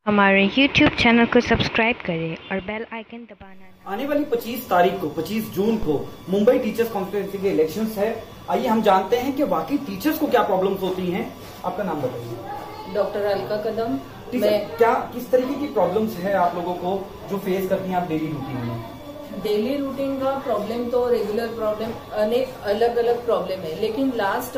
हमारे YouTube channel को subscribe करें और बेल आइकन दबाना। आने वाली 25 तारीख को 25 जून को मुंबई टीचर्स कॉन्स्टिट्यूंसी के इलेक्शंस है। आइए हम जानते हैं कि वाकई टीचर्स को क्या प्रॉब्लम्स होती हैं। आपका नाम बताइए। डॉक्टर अलका कदम। क्या किस तरीके की प्रॉब्लम्स है आप लोगों को जो फेस करती हैं आप डेली रूटीन में? डेली रूटीन का प्रॉब्लम तो रेगुलर प्रॉब्लम अनेक अलग अलग प्रॉब्लम है, लेकिन लास्ट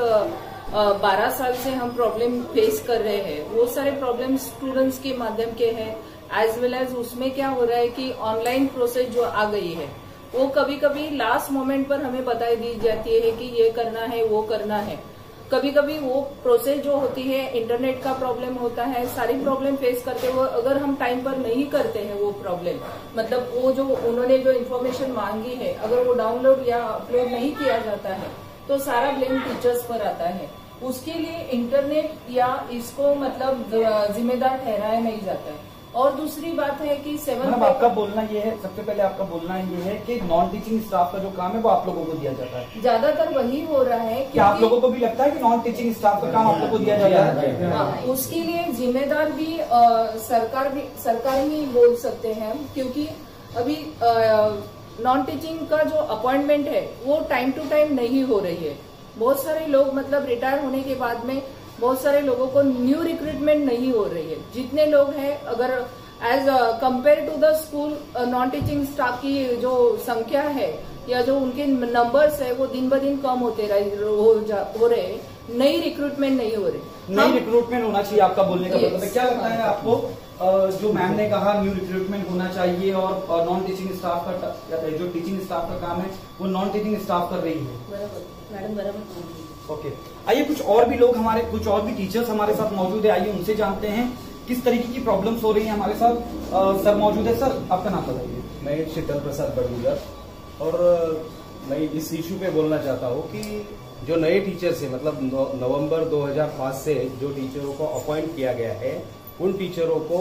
12 साल से हम प्रॉब्लम फेस कर रहे हैं। वो सारे प्रॉब्लम स्टूडेंट्स के माध्यम के हैं, एज वेल एज उसमें क्या हो रहा है कि ऑनलाइन प्रोसेस जो आ गई है वो कभी कभी लास्ट मोमेंट पर हमें बता दी जाती है कि ये करना है वो करना है। कभी कभी वो प्रोसेस जो होती है इंटरनेट का प्रॉब्लम होता है, सारी प्रॉब्लम फेस करते हुए अगर हम टाइम पर नहीं करते हैं वो प्रॉब्लम, मतलब वो जो उन्होंने जो इन्फॉर्मेशन मांगी है अगर वो डाउनलोड या अपलोड नहीं किया जाता है तो सारा ब्लेम टीचर्स पर आता है। उसके लिए इंटरनेट या इसको मतलब जिम्मेदार ठहराया नहीं जाता है। और दूसरी बात है कि आपका बोलना ये है, सबसे पहले आपका बोलना ये है कि नॉन टीचिंग स्टाफ का जो काम है वो आप लोगों को दिया जाता है। ज्यादातर वही हो रहा है। क्या आप लोगों को भी लगता है कि नॉन टीचिंग स्टाफ का काम आप लोगों को दिया जाता है? हाँ, उसके लिए जिम्मेदार भी सरकार ही बोल सकते हैं, क्योंकि अभी नॉन टीचिंग का जो अपॉइंटमेंट है वो टाइम टू टाइम नहीं हो रही है। बहुत सारे लोग मतलब रिटायर होने के बाद में बहुत सारे लोगों को न्यू रिक्रूटमेंट नहीं हो रही है। जितने लोग हैं अगर as compare to the school non teaching staff की जो संख्या है या जो उनके नंबर्स है वो दिन ब दिन कम होते हो रहे, नई रिक्रूटमेंट नहीं हो रही। नई रिक्रूटमेंट होना चाहिए आपका बोलने का मतलब है। क्या लगता है आपको जो मैम ने कहा न्यू रिक्रूटमेंट होना चाहिए और नॉन टीचिंग स्टाफ का जो टीचिंग स्टाफ का काम है वो नॉन टीचिंग स्टाफ कर रही है? मैडम बराबर। ओके, आइए कुछ और भी लोग कुछ और भी टीचर्स हमारे साथ मौजूद है। आइए उनसे जानते हैं किस तरीके की प्रॉब्लम्स हो रही हैं हमारे साथ। सर मौजूद है। सर आपका नाम बताइए। मैं शीतल प्रसाद बड़गुजर, और मैं इस इशू पे बोलना चाहता हूँ कि जो नए टीचर्स है मतलब नवंबर 2005 से जो टीचरों को अपॉइंट किया गया है उन टीचरों को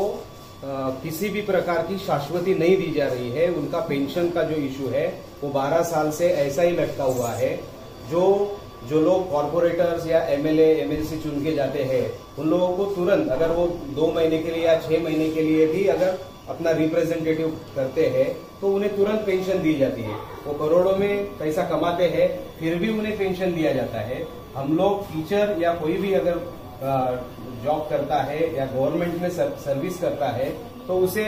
किसी भी प्रकार की शाश्वती नहीं दी जा रही है। उनका पेंशन का जो इशू है वो 12 साल से ऐसा ही लटका हुआ है। जो लोग कॉर्पोरेटर्स या एमएलए एमएलसी चुन के जाते हैं उन लोगों को तुरंत अगर वो 2 महीने के लिए या 6 महीने के लिए भी अगर अपना रिप्रेजेंटेटिव करते हैं तो उन्हें तुरंत पेंशन दी जाती है। वो करोड़ों में पैसा कमाते हैं फिर भी उन्हें पेंशन दिया जाता है। हम लोग टीचर या कोई भी अगर जॉब करता है या गवर्नमेंट में सर्विस करता है तो उसे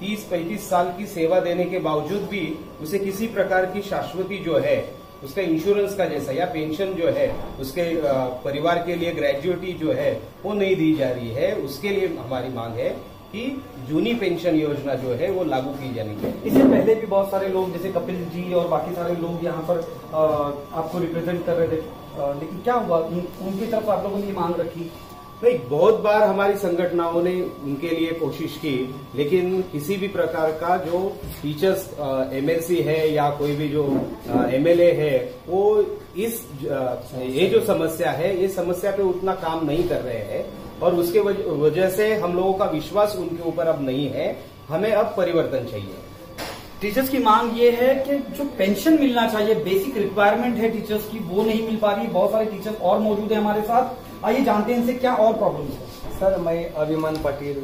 30-35 साल की सेवा देने के बावजूद भी उसे किसी प्रकार की शाश्वती जो है उसका इंश्योरेंस का जैसा या पेंशन जो है उसके परिवार के लिए ग्रेजुएटी जो है वो नहीं दी जा रही है। उसके लिए हमारी मांग है कि जूनी पेंशन योजना जो है वो लागू की जानी चाहिए। इससे पहले भी बहुत सारे लोग जैसे कपिल जी और बाकी सारे लोग यहाँ पर आपको रिप्रेजेंट कर रहे थे, लेकिन क्या हुआ? उनकी तरफ आप लोगों ने मांग रखी? नहीं, बहुत बार हमारी संगठनों ने उनके लिए कोशिश की, लेकिन किसी भी प्रकार का जो टीचर्स एमएलसी है या कोई भी जो एमएलए है वो ये जो समस्या है ये समस्या पे उतना काम नहीं कर रहे हैं और उसके वजह से हम लोगों का विश्वास उनके ऊपर अब नहीं है। हमें अब परिवर्तन चाहिए। टीचर्स की मांग ये है कि जो पेंशन मिलना चाहिए, बेसिक रिक्वायरमेंट है टीचर्स की, वो नहीं मिल पा रही। बहुत सारे टीचर्स और मौजूद है हमारे साथ। आइए जानते हैं इनसे क्या और प्रॉब्लम है। सर मैं अभिमान पाटिल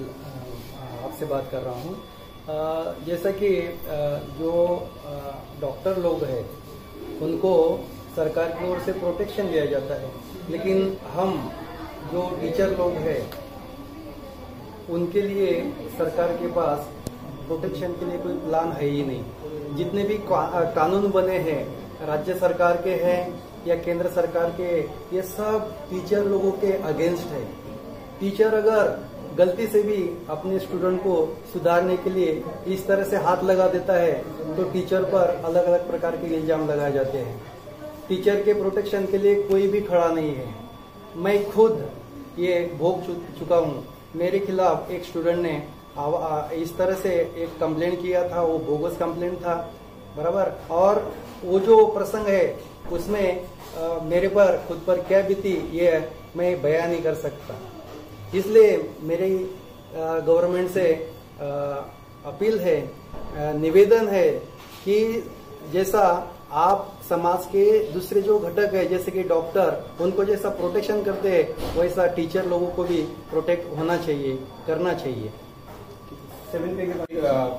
आपसे बात कर रहा हूँ। जैसा कि जो डॉक्टर लोग हैं उनको सरकार की ओर से प्रोटेक्शन दिया जाता है, लेकिन हम जो टीचर लोग हैं उनके लिए सरकार के पास प्रोटेक्शन के लिए कोई प्लान है ही नहीं। जितने भी कानून बने हैं राज्य सरकार के हैं या केंद्र सरकार के, ये सब टीचर लोगों के अगेंस्ट है। टीचर अगर गलती से भी अपने स्टूडेंट को सुधारने के लिए इस तरह से हाथ लगा देता है तो टीचर पर अलग अलग प्रकार के इल्जाम लगाए जाते हैं। टीचर के प्रोटेक्शन के लिए कोई भी खड़ा नहीं है। मैं खुद ये भोग चुका हूँ। मेरे खिलाफ एक स्टूडेंट ने इस तरह से एक कंप्लेंट किया था, वो बोगस कंप्लेंट था, बराबर। और वो जो प्रसंग है उसमें मेरे पर खुद पर क्या बीती ये मैं बयान नहीं कर सकता। इसलिए मेरी गवर्नमेंट से अपील है, निवेदन है कि जैसा आप समाज के दूसरे जो घटक है जैसे कि डॉक्टर उनको जैसा प्रोटेक्शन करते हैं वैसा टीचर लोगों को भी प्रोटेक्ट होना चाहिए, करना चाहिए। 7 पे के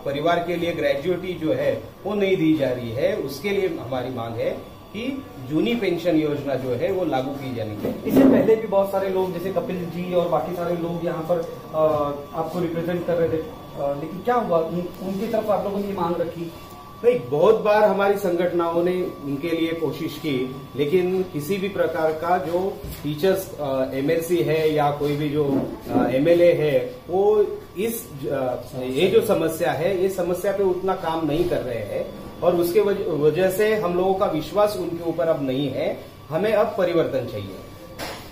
परिवार के लिए ग्रेजुएटी जो है वो नहीं दी जा रही है, उसके लिए हमारी मांग है कि जूनी पेंशन योजना जो है वो लागू की जानी चाहिए। इससे पहले भी बहुत सारे लोग जैसे कपिल जी और बाकी सारे लोग यहाँ पर आपको रिप्रेजेंट कर रहे थे, लेकिन क्या हुआ, उनकी तरफ आप लोगों ने ये मांग रखी? नहीं, बहुत बार हमारी संगठनों ने उनके लिए कोशिश की, लेकिन किसी भी प्रकार का जो टीचर्स एमएलसी है या कोई भी जो एमएलए है वो ये जो समस्या है ये समस्या पे उतना काम नहीं कर रहे हैं और उसके वजह से हम लोगों का विश्वास उनके ऊपर अब नहीं है। हमें अब परिवर्तन चाहिए।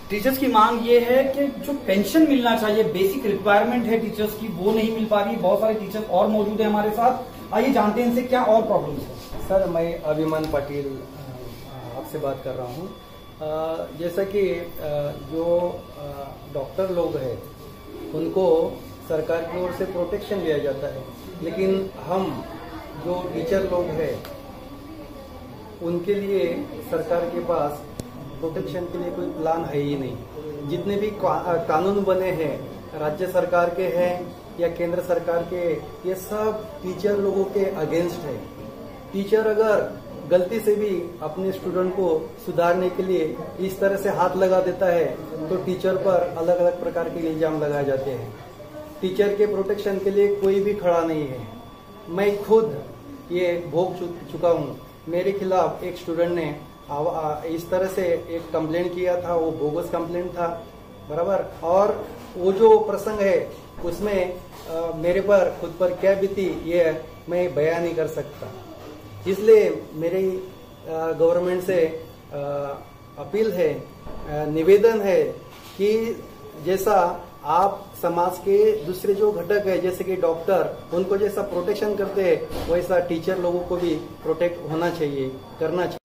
टीचर्स की मांग ये है कि जो पेंशन मिलना चाहिए, बेसिक रिक्वायरमेंट है टीचर्स की, वो नहीं मिल पा रही। बहुत सारे टीचर्स और मौजूद है हमारे साथ, आइए जानते हैं इनसे क्या और प्रॉब्लम है। सर, मैं अभिमान पाटिल आपसे बात कर रहा हूँ। जैसा कि जो डॉक्टर लोग हैं उनको सरकार की ओर से प्रोटेक्शन दिया जाता है, लेकिन हम जो टीचर लोग हैं उनके लिए सरकार के पास प्रोटेक्शन के लिए कोई प्लान है ही नहीं। जितने भी कानून बने हैं राज्य सरकार के हैं या केंद्र सरकार के, ये सब टीचर लोगों के अगेंस्ट है। टीचर अगर गलती से भी अपने स्टूडेंट को सुधारने के लिए इस तरह से हाथ लगा देता है तो टीचर पर अलग अलग प्रकार के इल्जाम लगाए जाते हैं। टीचर के प्रोटेक्शन के लिए कोई भी खड़ा नहीं है। मैं खुद ये भोग चुका हूँ। मेरे खिलाफ एक स्टूडेंट ने इस तरह से एक कंप्लेंट किया था, वो बोगस कंप्लेंट था, बराबर। और वो जो प्रसंग है उसमें मेरे पर खुद पर क्या बीती ये मैं बयान नहीं कर सकता। इसलिए मेरी गवर्नमेंट से अपील है, निवेदन है कि जैसा आप समाज के दूसरे जो घटक है जैसे कि डॉक्टर, उनको जैसा प्रोटेक्शन करते हैं वैसा टीचर लोगों को भी प्रोटेक्ट होना चाहिए, करना चाहिए।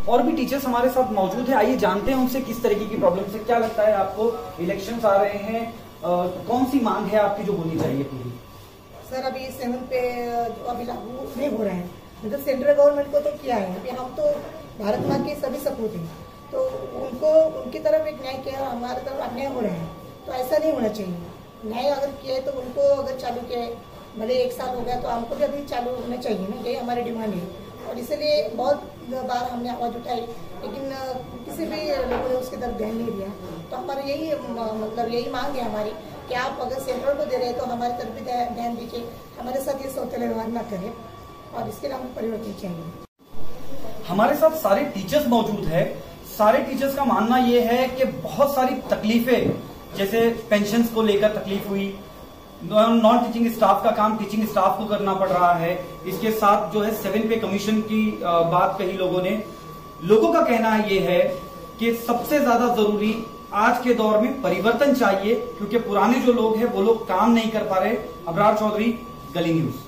और भी टीचर्स हमारे साथ मौजूद है, आइए जानते हैं उनसे किस तरीके की प्रॉब्लम से। क्या लगता है आपको, इलेक्शंस आ रहे हैं, कौन सी मांग है आपकी जो होनी चाहिए पूरी? सर, अभी 7 पे अभी लागू नहीं हो रहा है, मतलब सेंट्रल गवर्नमेंट को तो किया है। अभी हम तो भारत माँ के सभी सपूत हैं, तो उनको उनकी तरफ एक न्याय किया, हमारी तरफ अन्याय हो रहा है, तो ऐसा नहीं होना चाहिए। न्याय अगर किया है तो उनको अगर चालू किया है, भले 1 साल हो गया तो हमको भी अभी चालू होना चाहिए ना, यही हमारी डिमांड है। और इसलिए बहुत बार हमने आवाज उठाई, लेकिन किसी भी लोगों ने उसकी तरफ ध्यान नहीं दिया। तो हमारा यही मतलब यही मांग है हमारी कि आप अगर सेंट्रल को दे रहे हैं तो हमारी तरफ भी ध्यान दीजिए, हमारे साथ ये सौतेले व्यवहार न करें, और इसके लिए हमें परिवर्तन चाहिए। हमारे साथ सारे टीचर्स मौजूद है। सारे टीचर्स का मानना ये है कि बहुत सारी तकलीफें, जैसे पेंशन्स को लेकर तकलीफ हुई, नॉन टीचिंग स्टाफ का काम टीचिंग स्टाफ को करना पड़ रहा है, इसके साथ जो है 7 पे कमीशन की बात कही लोगों ने। लोगों का कहना ये है कि सबसे ज्यादा जरूरी आज के दौर में परिवर्तन चाहिए, क्योंकि पुराने जो लोग हैं वो लोग काम नहीं कर पा रहे। अबरार चौधरी, गली न्यूज।